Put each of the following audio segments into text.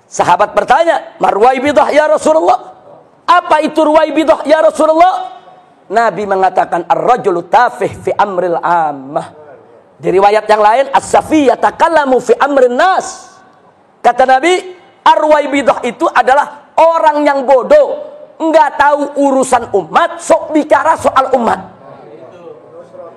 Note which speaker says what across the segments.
Speaker 1: Sahabat bertanya, "Marwaibidah ya Rasulullah?" Apa itu ruwaibidah ya Rasulullah? Nabi mengatakan, "Ar-rajulu tafih fi amril ammah." Di riwayat yang lain, "As-safi yatakallamu fi amrin nas." Kata Nabi, ar-ruwaibidah itu adalah orang yang bodoh, enggak tahu urusan umat, sok bicara soal umat.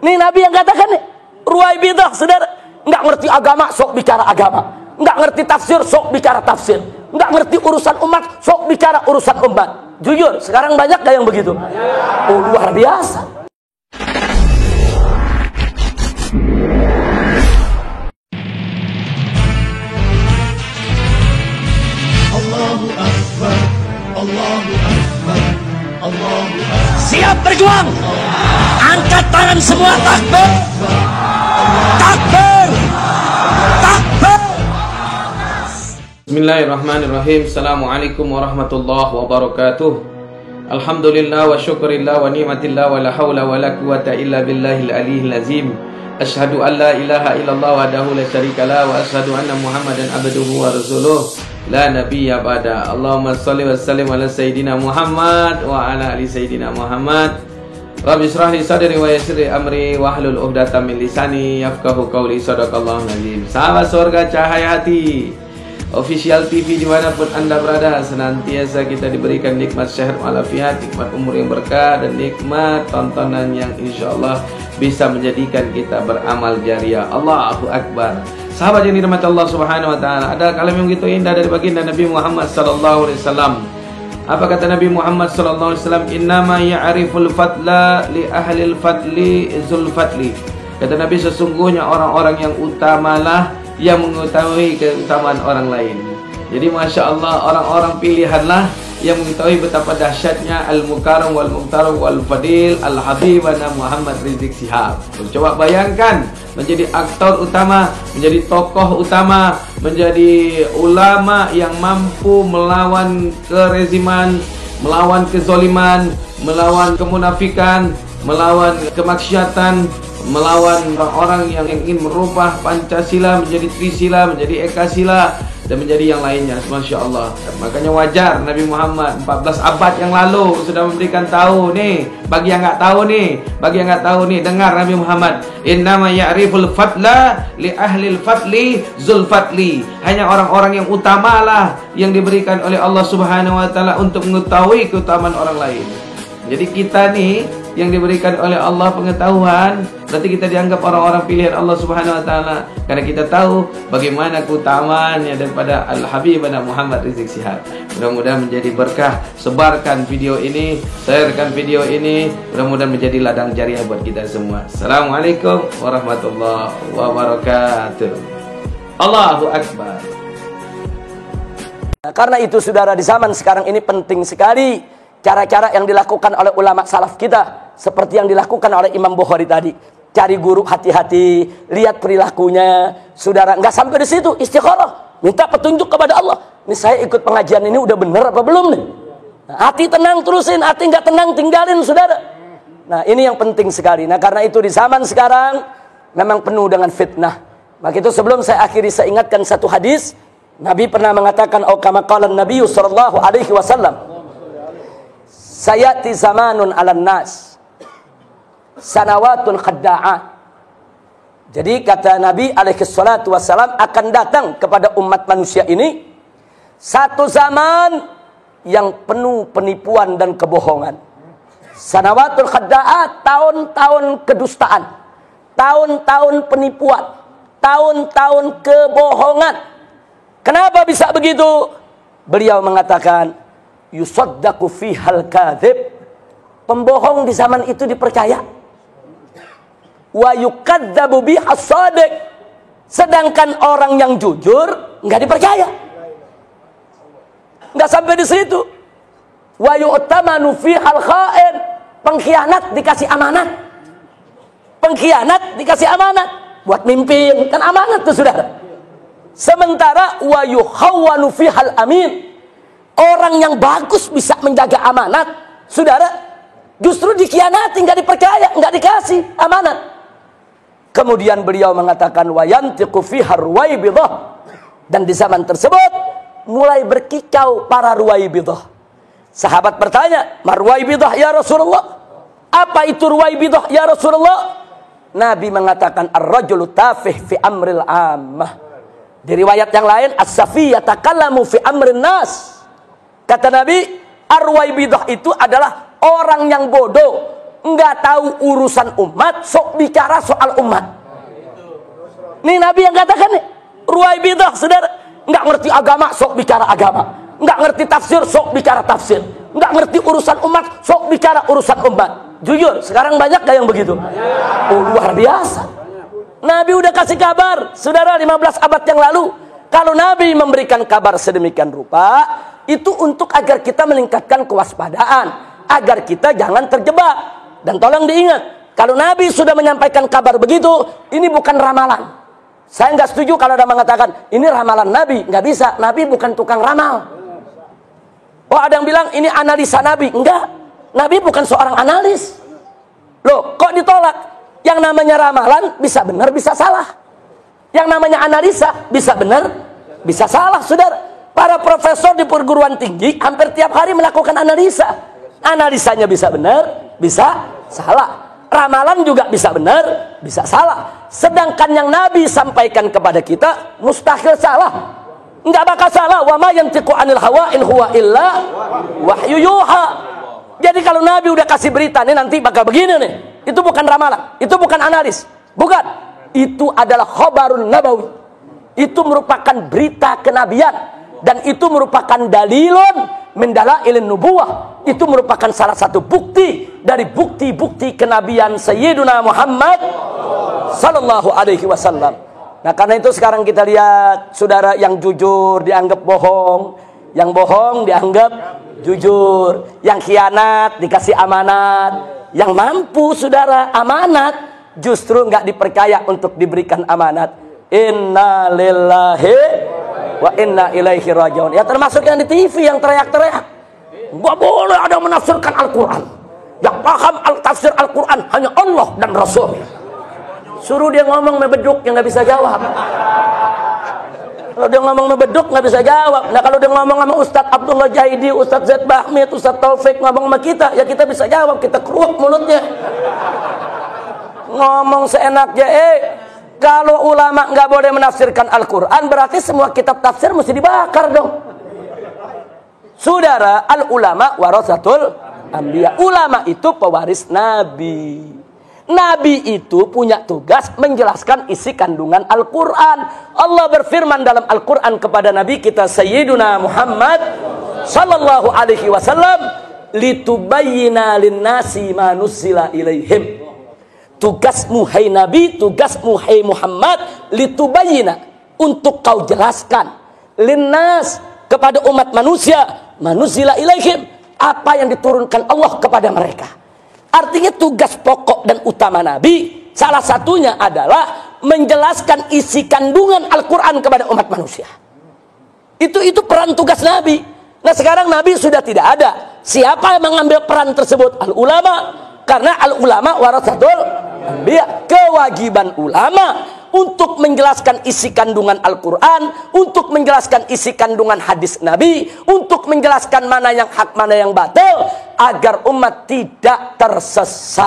Speaker 1: Ini Nabi yang katakan nih, ruwaibidah, saudara. Enggak ngerti agama, sok bicara agama. Enggak ngerti tafsir, sok bicara tafsir. Enggak ngerti urusan umat, sok bicara urusan umat. Jujur, sekarang banyak gak yang begitu? Oh, luar biasa.
Speaker 2: Allahu Akbar, Allahu Akbar, Allahu Akbar.
Speaker 1: Siap berjuang. Angkat tangan semua, takbir. Takbir. Takbir.
Speaker 3: Bismillahirrahmanirrahim. Assalamualaikum warahmatullahi wabarakatuh. Alhamdulillah wa syukurillah wa ni'matillah wa la hawla wa la quwata illa billahil aliyil azim. Asyhadu an la ilaha illallah wahdahu la syarikalah wa asyhadu anna Muhammadan abduhu wa rasuluh la nabiyya ba'da. Allahumma shalli wa sallim ala sayyidina Muhammad wa ala ali sayyidina Muhammad. Rabbi shrah li sadri wa yassir li amri wahlul 'uqdatam min lisani yafqahu qawli. Shadaqallahul azim. Sahabat surga cahaya hati Official TV dimanapun anda berada, senantiasa kita diberikan nikmat sehat walafiat, nikmat umur yang berkah, dan nikmat tontonan yang insya Allah bisa menjadikan kita beramal jariah. Allahu Akbar. Sahabat yang dirahmati Allah Subhanahu Wa Taala, ada kalam yang begitu indah dari baginda Nabi Muhammad Sallallahu Alaihi Wasallam. Apa kata Nabi Muhammad Sallallahu Alaihi Wasallam? Innama ya'riful fadla li ahlil fadli zul fadli. Kata Nabi, sesungguhnya orang-orang yang utamalah yang mengetahui keutamaan orang lain. Jadi Masya Allah, orang-orang pilihanlah yang mengetahui betapa dahsyatnya Al-Mukarram wal-Mukhtaram wal-Fadil Al-Habibana Muhammad Rizik Syihab. Coba bayangkan, menjadi aktor utama, menjadi tokoh utama, menjadi ulama yang mampu melawan kereziman, melawan kezoliman, melawan kemunafikan, melawan kemaksiatan, melawan orang-orang yang ingin merubah Pancasila menjadi Trisila, menjadi Ekasila, dan menjadi yang lainnya. Masya Allah. Makanya wajar Nabi Muhammad 14 abad yang lalu sudah memberikan tahu nih, bagi yang nggak tahu nih, dengar Nabi Muhammad, innama ya'riful fadla li ahlil fadli zul fadli. Hanya orang-orang yang utamalah yang diberikan oleh Allah Subhanahu Wa Taala untuk mengetahui keutamaan orang lain. Jadi kita nih yang diberikan oleh Allah pengetahuan, berarti kita dianggap orang-orang pilihan Allah Subhanahu Wa Taala, karena kita tahu bagaimana keutamaannya daripada Al-Habibana Muhammad Rizik Syihab. Mudah-mudahan menjadi berkah. Sebarkan video ini, sharekan video ini, mudah-mudahan menjadi ladang jariah buat kita semua. Assalamualaikum warahmatullahi wabarakatuh. Allahu Akbar.
Speaker 1: Karena itu saudara, di zaman sekarang ini penting sekali cara-cara yang dilakukan oleh ulama salaf kita, seperti yang dilakukan oleh Imam Bukhari tadi. Cari guru hati-hati, lihat perilakunya. Saudara, nggak sampai di situ, istikharah, minta petunjuk kepada Allah. Ini saya ikut pengajian ini udah bener apa belum nih? Nah, hati tenang terusin, hati nggak tenang tinggalin, saudara. Nah, ini yang penting sekali. Nah, karena itu di zaman sekarang memang penuh dengan fitnah. Maka itu sebelum saya akhiri, saya ingatkan satu hadis. Nabi pernah mengatakan, "Au kama qala Nabi sallallahu alaihi wasallam, sayati zamanun 'alan nas sanawatun khadda'at." Jadi kata Nabi alaihi salatu wassalam, akan datang kepada umat manusia ini satu zaman yang penuh penipuan dan kebohongan. Sanawatun khadda'at, tahun-tahun kedustaan, tahun-tahun penipuan, tahun-tahun kebohongan. Kenapa bisa begitu? Beliau mengatakan, yusaddaqu fihal kadzib, pembohong di zaman itu dipercaya, wa yukadzabu bihas shadiq, sedangkan orang yang jujur enggak dipercaya. Enggak sampai di situ, wa yu'tamanu fihal kha'in, pengkhianat dikasih amanat, pengkhianat dikasih amanat buat mimpin, kan amanat tuh saudara. Sementara wa yukhawwanu fihal amin, orang yang bagus bisa menjaga amanat, saudara, justru dikhianati, nggak dipercaya, nggak dikasih amanat. Kemudian beliau mengatakan, wa yantiqu fiha ruwaibidah, dan di zaman tersebut mulai berkicau para Ruwaibidah. Sahabat bertanya, "Marwaibidah ya Rasulullah?" Apa itu Ruwaibidah ya Rasulullah? Nabi mengatakan, "Ar-rajulu tafih fi amril ammah." Di riwayat yang lain, "As-safi yatakallamu fi amrin nas." Kata Nabi, Ar-Ruwaibidah itu adalah orang yang bodoh, enggak tahu urusan umat, sok bicara soal umat. Ini Nabi yang katakan nih, Ruwaibidah, saudara, enggak ngerti agama, sok bicara agama. Enggak ngerti tafsir, sok bicara tafsir. Enggak ngerti urusan umat, sok bicara urusan umat. Jujur, sekarang banyak gak yang begitu? Oh, luar biasa. Nabi udah kasih kabar, saudara, 15 abad yang lalu. Kalau Nabi memberikan kabar sedemikian rupa, itu untuk agar kita meningkatkan kewaspadaan, agar kita jangan terjebak. Dan tolong diingat, kalau Nabi sudah menyampaikan kabar begitu, ini bukan ramalan. Saya nggak setuju kalau ada mengatakan ini ramalan Nabi, nggak bisa. Nabi bukan tukang ramal. Oh, ada yang bilang ini analisa Nabi, enggak. Nabi bukan seorang analis. Loh, kok ditolak? Yang namanya ramalan bisa benar, bisa salah. Yang namanya analisa bisa benar, bisa salah, saudara. Para profesor di perguruan tinggi hampir tiap hari melakukan analisa. Analisanya bisa benar, bisa salah. Ramalan juga bisa benar, bisa salah. Sedangkan yang Nabi sampaikan kepada kita mustahil salah. Enggak bakal salah. Wa ma yantiqu 'anil hawa in huwa illa wahyu yuha. Jadi kalau Nabi udah kasih berita nih nanti bakal begini nih, itu bukan ramalan, itu bukan analis, bukan. Itu adalah khabarun nabawi. Itu merupakan berita kenabian dan itu merupakan dalilun min dalailin nubuwah. Itu merupakan salah satu bukti dari bukti-bukti kenabian Sayyiduna Muhammad sallallahu alaihi wasallam. Nah, karena itu sekarang kita lihat, saudara, yang jujur dianggap bohong, yang bohong dianggap jujur, yang khianat dikasih amanat, yang mampu, saudara, amanat justru nggak dipercaya untuk diberikan amanat. Inna lillahi wa inna ilaihi rajiun. Ya, termasuk yang di TV yang teriak-teriak, nggak boleh ada menafsirkan Al-Quran. Yang paham tafsir Al-Quran hanya Allah dan Rasul. Suruh dia ngomong mebeduk yang nggak bisa jawab. Kalau dia ngomong mebeduk nggak bisa jawab. Nah, kalau dia ngomong sama Ustadz Abdullah Jaidi, Ustadz Zaid Bahmid, Ustadz Taufik ngomong sama kita, ya kita bisa jawab. Kita keruak mulutnya. Ngomong seenaknya. Kalau ulama nggak boleh menafsirkan Al-Quran, berarti semua kitab tafsir mesti dibakar dong. Saudara, al-ulama warasatul anbiya. Ulama itu pewaris Nabi. Nabi itu punya tugas menjelaskan isi kandungan Al-Quran. Allah berfirman dalam Al-Quran kepada Nabi kita Sayyiduna Muhammad sallallahu alaihi wasallam, litubayyina linnasi ma nuzzila ilaihim. Tugasmu hai Nabi, tugasmu hai Muhammad, litubayyina, untuk kau jelaskan, linnas, kepada umat manusia, ma nuzzila ilaihim, apa yang diturunkan Allah kepada mereka. Artinya tugas pokok dan utama Nabi salah satunya adalah menjelaskan isi kandungan Al-Quran kepada umat manusia. Itu peran tugas Nabi. Nah, sekarang Nabi sudah tidak ada. Siapa yang mengambil peran tersebut? Al-ulama. Karena al-ulama warasatul anbiya. Kewajiban ulama untuk menjelaskan isi kandungan Al-Quran, untuk menjelaskan isi kandungan hadis Nabi, untuk menjelaskan mana yang hak, mana yang batil, agar umat tidak tersesat.